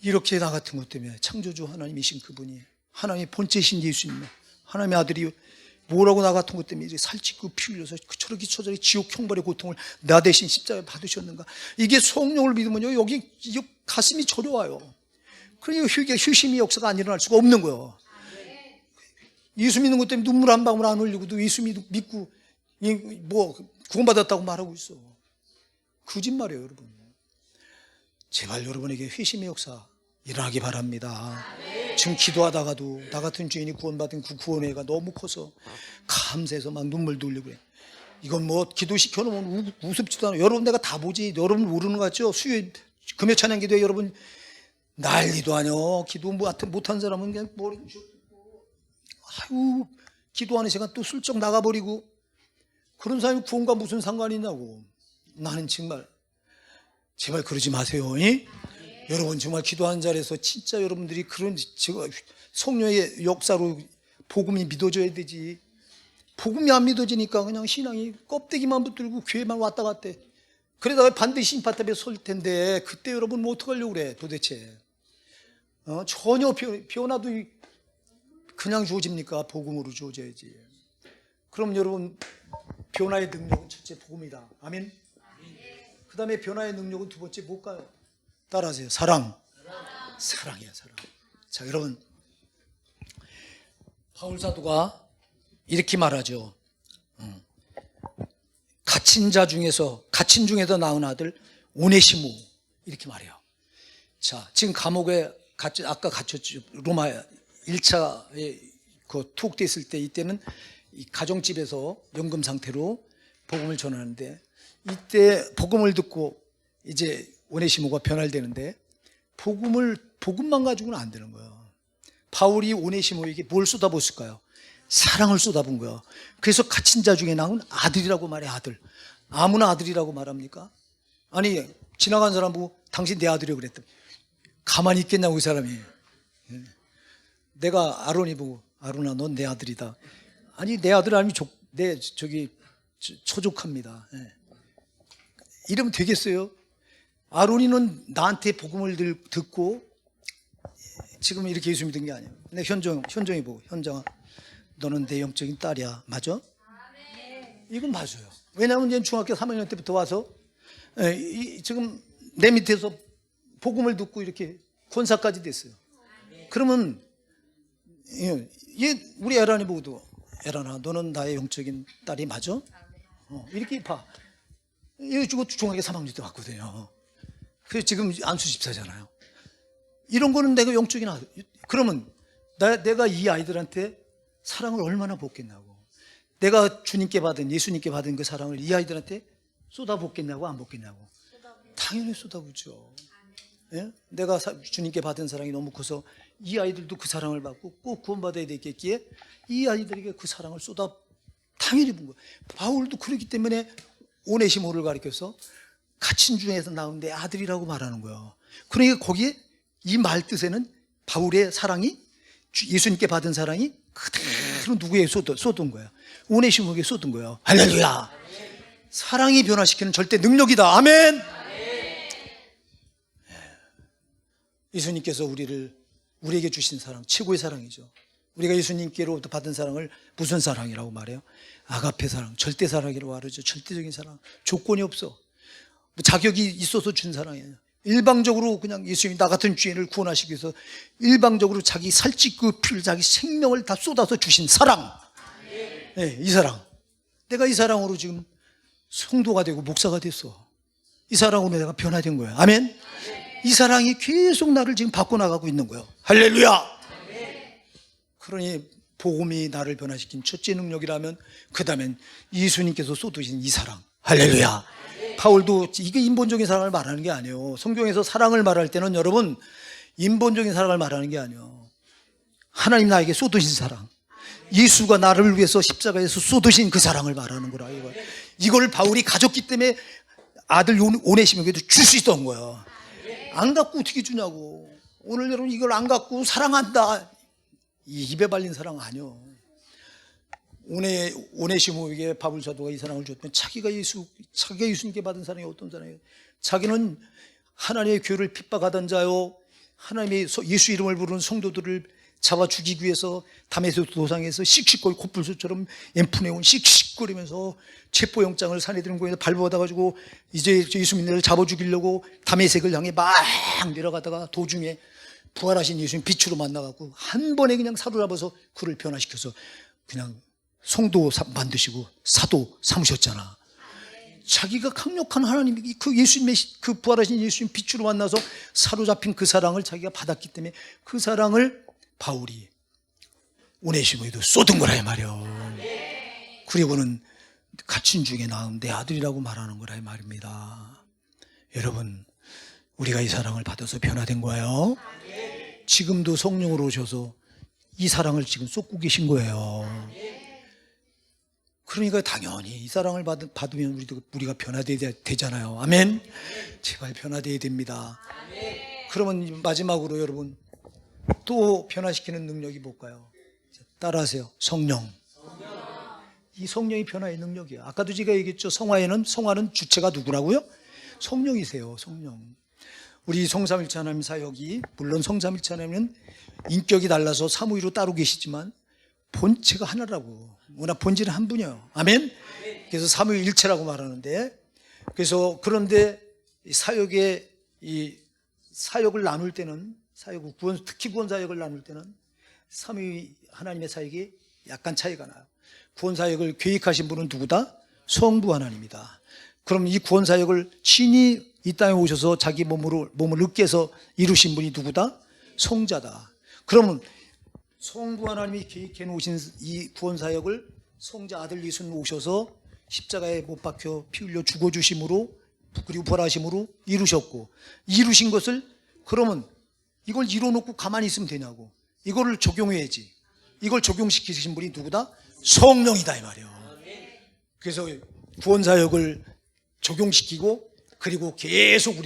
이렇게 나 같은 것 때문에 창조주 하나님이신 그분이 하나님의 본체이신 예수님 하나님의 아들이 뭐라고 나 같은 것 때문에 살찌고 피 흘려서 저렇게 처절히 지옥 형벌의 고통을 나 대신 십자가에 받으셨는가. 이게 성령을 믿으면요 여기 가슴이 저려와요. 그러니까 휴심의 역사가 안 일어날 수가 없는 거예요. 예수 믿는 것 때문에 눈물 한 방울 안 흘리고도 예수 믿고 뭐 구원받았다고 말하고 있어. 거짓말이에요 여러분. 제발 여러분에게 회심의 역사 일어나기 바랍니다. 지금 기도하다가도 나 같은 죄인이 구원받은 그 구원회가 너무 커서 감사해서 막 눈물도 흘리고 그래. 이건 뭐 기도시켜놓으면 우습지도 않아. 여러분 내가 다 보지. 여러분 모르는 거 같죠? 수요일 금요 찬양 기도에 여러분 난리도 아니야. 기도 못한 사람은 그냥 머리 아유 기도하는 시간 또 슬쩍 나가버리고 그런 사람이 구원과 무슨 상관이 있냐고. 나는 정말 제발 그러지 마세요. 여러분 정말 기도하는 자리에서 진짜 여러분들이 그런 성령의 역사로 복음이 믿어져야 되지. 복음이 안 믿어지니까 그냥 신앙이 껍데기만 붙들고 교회만 왔다 갔대. 그러다가 반드시 심판탑에 설 텐데 그때 여러분 뭐 어떡하려고 그래 도대체. 전혀 변화도 그냥 주어집니까? 복음으로 주어져야지. 그럼 여러분 변화의 능력은 첫째 복음이다. 아멘. 그 다음에 변화의 능력은 두 번째 뭘까요? 따라하세요. 사랑. 사랑이야 사랑. 자 여러분 바울 사도가 이렇게 말하죠. 갇힌 중에서 낳은 아들 오네시모 이렇게 말해요. 자 지금 감옥에 아까 갇혔죠. 로마 1차에 그 투옥됐을 때 이때는 이 가정집에서 연금 상태로 복음을 전하는데 이때 복음을 듣고 이제 오네시모가 변화되는데 복음만 가지고는 안 되는 거예요. 바울이 오네시모에게 뭘 쏟아부었을까요? 사랑을 쏟아본 거예요. 그래서 갇힌 자 중에 낳은 아들이라고 말해. 아들. 아무나 아들이라고 말합니까? 아니 지나간 사람 보고 당신 내 아들이라고 그랬더니 가만히 있겠냐고 그 사람이. 내가 아론이 보고 아론아 넌 내 아들이다. 아니 내 아들 아니면 내 처족합니다. 이러면 되겠어요? 아론이는 나한테 복음을 듣고 지금 이렇게 예수 믿은 게 아니에요. 근데 현정이 보고 현정아 너는 내 영적인 딸이야. 맞아? 이건 맞아요. 왜냐하면 이제 중학교 3학년 때부터 와서 지금 내 밑에서 복음을 듣고 이렇게 권사까지 됐어요. 그러면 우리 에란이 보고도 에란아 너는 나의 영적인 딸이 맞아? 이렇게 봐. 이거 중학교 3학년 때 왔거든요. 그래서 지금 안수 집사잖아요. 이런 거는 내가 영적인 아들. 그러면 내가 이 아이들한테 사랑을 얼마나 볶겠냐고. 내가 주님께 받은 예수님께 받은 그 사랑을 이 아이들한테 쏟아붓겠냐고 안 붓겠냐고. 당연히 쏟아붓죠. 예? 내가 주님께 받은 사랑이 너무 커서 이 아이들도 그 사랑을 받고 꼭 구원받아야 되겠기에 이 아이들에게 그 사랑을 당연히 본 거예요. 바울도 그렇기 때문에 오네시모를 가리켜서 갇힌 중에서 나온 내 아들이라고 말하는 거예요. 그러니까 거기에 이 말 뜻에는 바울의 사랑이 예수님께 받은 사랑이 그대로 누구에게 쏟은 거예요. 오네시모에게 쏟은 거예요. 할렐루야. 사랑이 변화시키는 절대 능력이다. 아멘. 예수님께서 우리에게 주신 사랑 최고의 사랑이죠. 우리가 예수님께로부터 받은 사랑을 무슨 사랑이라고 말해요? 아가페 사랑, 절대 사랑이라고 말하죠. 절대적인 사랑, 조건이 없어. 자격이 있어서 준 사랑이에요. 일방적으로 그냥 예수님이 나 같은 죄인을 구원하시기 위해서 일방적으로 자기 살찌고 피를 자기 생명을 다 쏟아서 주신 사랑. 네, 이 사랑. 내가 이 사랑으로 지금 성도가 되고 목사가 됐어. 이 사랑으로 내가 변화된 거예요. 아멘. 이 사랑이 계속 나를 지금 바꿔나가고 있는 거예요. 할렐루야. 그러니 복음이 나를 변화시킨 첫째 능력이라면 그 다음엔 예수님께서 쏟으신 이 사랑. 할렐루야. 바울도 이게 인본적인 사랑을 말하는 게 아니에요. 성경에서 사랑을 말할 때는 여러분 인본적인 사랑을 말하는 게 아니에요. 하나님 나에게 쏟으신 사랑, 예수가 나를 위해서 십자가에서 쏟으신 그 사랑을 말하는 거라. 이걸 바울이 가졌기 때문에 아들 오네시모에게도 줄 수 있었던 거야. 안 갖고 어떻게 주냐고. 오늘 여러분 이걸 안 갖고 사랑한다, 이 입에 발린 사랑 아니요. 오네시모에게 바울 사도가 이 사랑을 줬던 자기가 예수님께 받은 사랑이 어떤 사랑이에요? 자기는 하나님의 교회를 핍박하던 자요, 하나님의 예수 이름을 부르는 성도들을 잡아 죽이기 위해서 다메섹 도상에서 씩씩거리 코뿔소처럼 엠프네온 씩씩거리면서 체포영장을 사내들은 발부받아가지고 이제 예수 믿는 잡아 죽이려고 다메섹을 향해 막 내려가다가 도중에 부활하신 예수님 빛으로 만나갖고 한 번에 그냥 사로잡아서 그를 변화시켜서 그냥 성도 만드시고 사도 삼으셨잖아. 자기가 강력한 하나님이 그 예수님의 그 부활하신 예수님 빛으로 만나서 사로잡힌 그 사랑을 자기가 받았기 때문에 그 사랑을 바울이 오네시모에도 쏟은 거라 이 말이요. 그리고는 갇힌 중에 낳은 내 아들이라고 말하는 거라 이 말입니다. 여러분, 우리가 이 사랑을 받아서 변화된 거예요. 지금도 성령으로 오셔서 이 사랑을 지금 쏟고 계신 거예요. 그러니까 당연히 이 사랑을 받으면 우리가 변화되어야 되잖아요. 아멘. 제발 변화되어야 됩니다. 그러면 마지막으로 여러분 또 변화시키는 능력이 뭘까요? 따라하세요. 성령. 이 성령이 변화의 능력이에요. 아까도 제가 얘기했죠. 성화는 주체가 누구라고요? 성령이세요. 성령. 우리 성삼일체 하나님 사역이 물론 성삼일체 하나님은 인격이 달라서 사무위로 따로 계시지만 본체가 하나라고. 워낙 본질은 한 분이에요. 아멘. 그래서 삼위일체라고 말하는데, 그래서 그런데 이 사역을 나눌 때는 특히 구원 사역을 나눌 때는 삼위 하나님의 사역이 약간 차이가 나요. 구원 사역을 계획하신 분은 누구다? 성부 하나님이다. 그럼 이 구원 사역을 친히 이 땅에 오셔서 자기 몸을 으깨서 이루신 분이 누구다? 성자다. 그러면 성부 하나님이 계획해 놓으신 이 구원 사역을 성자 아들 예수님 오셔서 십자가에 못 박혀 피 흘려 죽어 주심으로 그리고 부활하심으로 이루셨고, 이루신 것을 그러면 이걸 이뤄놓고 가만히 있으면 되냐고. 이거를 적용해야지. 이걸 적용시키신 분이 누구다? 성령이다 이 말이에요. 그래서 구원사역을 적용시키고 그리고 계속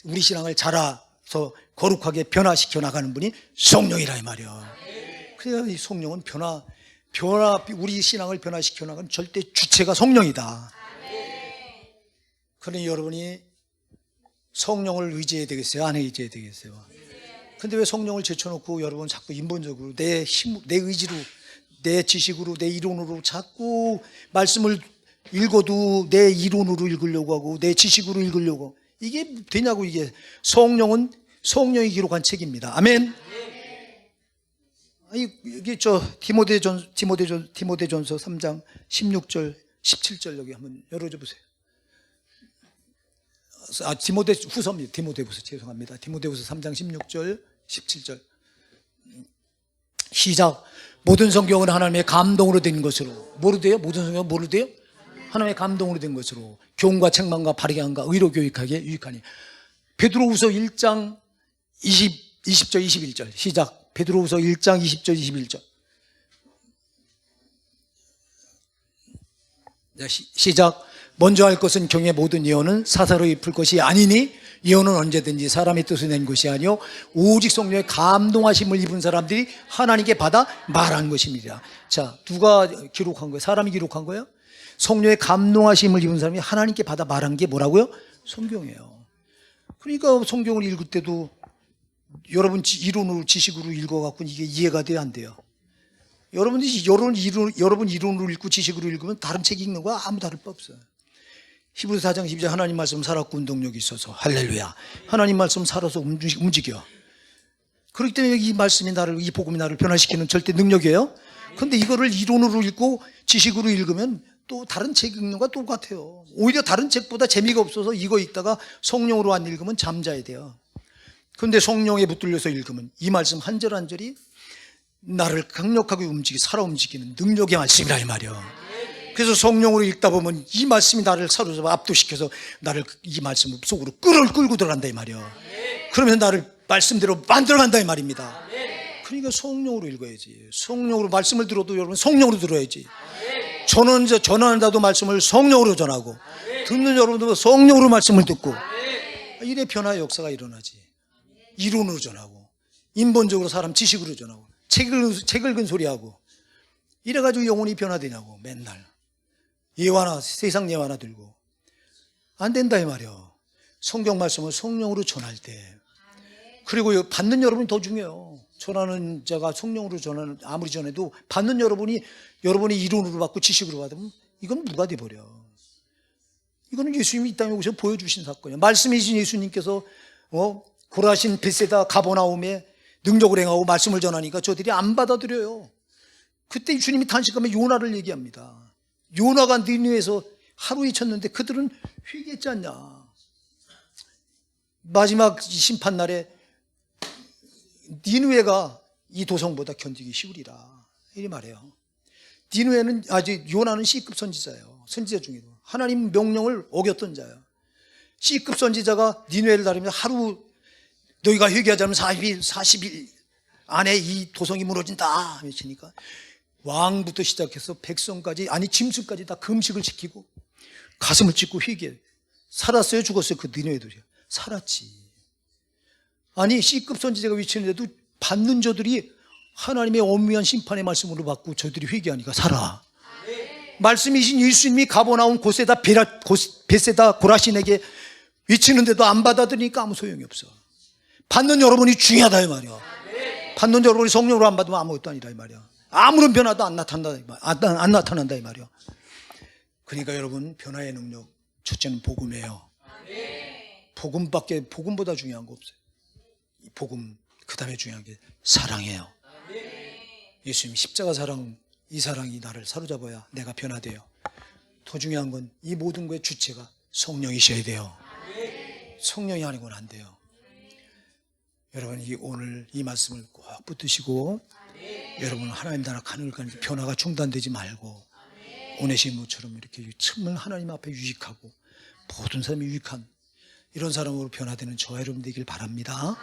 우리 신앙을 자라서 거룩하게 변화시켜 나가는 분이 성령이라 이 말이에요. 그래야 이 성령은 우리 신앙을 변화시켜 나가는 절대 주체가 성령이다. 그러니 여러분이 성령을 의지해야 되겠어요? 안 의지해야 되겠어요? 근데 왜 성령을 제쳐놓고 여러분 자꾸 인본적으로 내 의지로, 내 지식으로, 내 이론으로 자꾸 말씀을 읽어도 내 이론으로 읽으려고 하고 내 지식으로 읽으려고 하고, 이게 되냐고. 이게 성령은 성령이 기록한 책입니다. 아멘. 이게 디모데전서 3장 16절 17절 여기 한번 열어줘 보세요. 디모데후서입니다. 디모데후서 죄송합니다. 디모데후서 3장 16절 17절 시작. 모든 성경은 하나님의 감동으로 된 것으로 뭐로 돼요? 모든 성경은 뭐로 돼요? 하나님의 감동으로 된 것으로 교훈과 책망과 바르게 함과 의로 교육하기에 유익하니. 베드로후서 1장 20절 21절 시작. 베드로후서 1장 20절 21절 시작. 먼저 할 것은 경의 모든 예언은 사사로 입을 것이 아니니 예언은 언제든지 사람의 뜻을 낸 것이 아니요 오직 성령의 감동하심을 입은 사람들이 하나님께 받아 말한 것입니다. 자, 누가 기록한 거예요? 사람이 기록한 거예요? 성령의 감동하심을 입은 사람이 하나님께 받아 말한 게 뭐라고요? 성경이에요. 그러니까 성경을 읽을 때도 여러분 이론으로 지식으로 읽어갖고 이게 이해가 돼야 안 돼요. 여러분 이론으로 읽고 지식으로 읽으면 다른 책 읽는 거 아무 다를 바 없어요. 히브리서 4장 12절 하나님 말씀 살았고 운동력이 있어서 할렐루야. 하나님 말씀 살아서 움직여. 그렇기 때문에 이 복음이 나를 변화시키는 절대 능력이에요. 그런데 이거를 이론으로 읽고 지식으로 읽으면 또 다른 책 읽는 거와 똑같아요. 오히려 다른 책보다 재미가 없어서 이거 읽다가 성령으로 안 읽으면 잠자야 돼요. 그런데 성령에 붙들려서 읽으면 이 말씀 한 절 한 절이 나를 강력하게 살아 움직이는 능력의 말씀이라 이 말이에요. 그래서 성령으로 읽다 보면 이 말씀이 나를 사로잡아 압도시켜서 나를 이 말씀 속으로 끌고 들어간다 이 말이야. 그러면 나를 말씀대로 만들어간다 이 말입니다. 그러니까 성령으로 읽어야지. 성령으로 말씀을 들어도 여러분 성령으로 들어야지. 전하는다도 말씀을 성령으로 전하고 듣는 여러분도 성령으로 말씀을 듣고 이래 변화의 역사가 일어나지. 이론으로 전하고 인본적으로 사람 지식으로 전하고 책 읽은 소리하고 이래가지고 영혼이 변화되냐고. 맨날 예화나 세상 예화나 들고 안 된다 이 말이야. 성경 말씀을 성령으로 전할 때, 그리고 받는 여러분이 더 중요해요. 전하는 자가 성령으로 전하는, 아무리 전해도 받는 여러분이 이론으로 받고 지식으로 받으면 이건 무가 돼버려. 이거는 예수님이 이 땅에 오셔서 보여주신 사건이에요. 말씀이신 예수님께서 고라신 벳세다 가버나움에 능력을 행하고 말씀을 전하니까 저들이 안 받아들여요. 그때 주님이 탄식하며 요나를 얘기합니다. 요나가 니느웨에서 하루 잊혔는데 그들은 회개했지 않냐. 마지막 심판날에 니느웨가 이 도성보다 견디기 쉬우리라 이리 말해요. 니느웨는 요나는 C급 선지자예요. 선지자 중에도 하나님 명령을 어겼던 자예요. C급 선지자가 니느웨를 다니면서 하루 너희가 회개하지 않으면 40일 안에 이 도성이 무너진다 외치니까 왕부터 시작해서 백성까지, 아니 짐승까지 다 금식을 지키고 가슴을 찢고 회개해. 살았어요 죽었어요? 그 니느웨도 살았지. 아니 C급 선지자가 위치했는데도 받는 저들이 하나님의 엄미한 심판의 말씀으로 받고 저들이 회개하니까 살아. 말씀이신 예수님이 가버나움 벳세다 고라신에게 위치는데도 안 받아들이니까 아무 소용이 없어. 받는 여러분이 중요하다 이 말이야. 받는 여러분이 성령으로 안 받으면 아무것도 아니라 이 말이야. 아무런 변화도 안 나타난다 이 말이야. 그러니까 여러분 변화의 능력 첫째는 복음이에요. 복음보다 중요한 거 없어요. 이 복음, 그 다음에 중요한 게 사랑이에요. 예수님 십자가 사랑, 이 사랑이 나를 사로잡아야 내가 변화돼요. 더 중요한 건 이 모든 거의 주체가 성령이셔야 돼요. 성령이 아니고는 안 돼요. 여러분 오늘 이 말씀을 꼭 붙드시고 여러분 하나님 나라 가는 변화가 중단되지 말고 오네시모처럼 이렇게 정말 하나님 앞에 유익하고 모든 사람이 유익한 이런 사람으로 변화되는 저와 여러분 되길 바랍니다.